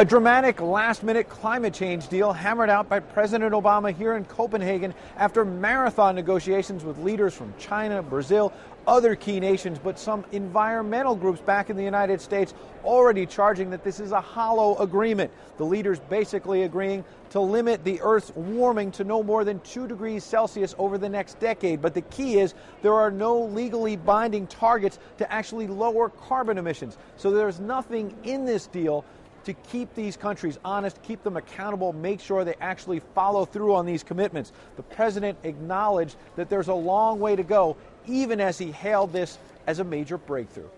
A dramatic last-minute climate change deal hammered out by President Obama here in Copenhagen after marathon negotiations with leaders from China, Brazil, other key nations, but some environmental groups back in the United States already charging that this is a hollow agreement. The leaders basically agreeing to limit the Earth's warming to no more than 2 degrees Celsius over the next decade. But the key is there are no legally binding targets to actually lower carbon emissions. So there's nothing in this deal to keep these countries honest, keep them accountable, make sure they actually follow through on these commitments. The president acknowledged that there's a long way to go, even as he hailed this as a major breakthrough.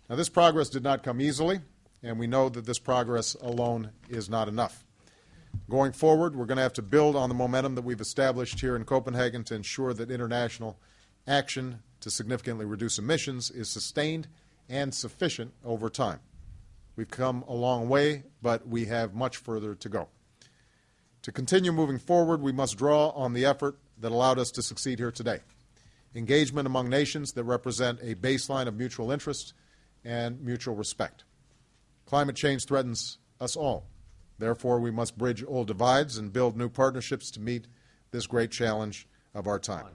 Now, this progress did not come easily, and we know that this progress alone is not enough. Going forward, we're going to have to build on the momentum that we've established here in Copenhagen to ensure that international action to significantly reduce emissions is sustained and sufficient over time. We've come a long way, but we have much further to go. To continue moving forward, we must draw on the effort that allowed us to succeed here today. Engagement among nations that represent a baseline of mutual interest and mutual respect. Climate change threatens us all. Therefore, we must bridge old divides and build new partnerships to meet this great challenge of our time.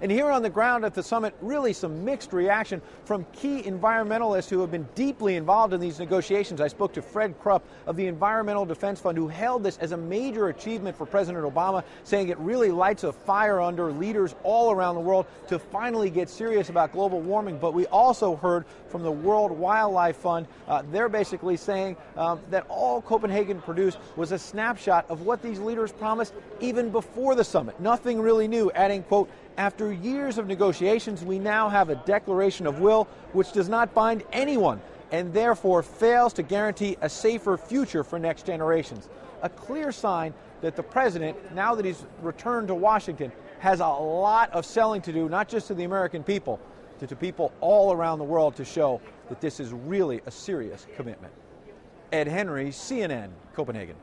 And here on the ground at the summit, really some mixed reaction from key environmentalists who have been deeply involved in these negotiations. I spoke to Fred Krupp of the Environmental Defense Fund, who hailed this as a major achievement for President Obama, saying it really lights a fire under leaders all around the world to finally get serious about global warming. But we also heard from the World Wildlife Fund. They're basically saying that all Copenhagen produced was a snapshot of what these leaders promised even before the summit. Nothing really new, adding, quote, "After years of negotiations, we now have a declaration of will which does not bind anyone and therefore fails to guarantee a safer future for next generations." A clear sign that the president, now that he's returned to Washington, has a lot of selling to do, not just to the American people, but to people all around the world to show that this is really a serious commitment. Ed Henry, CNN, Copenhagen.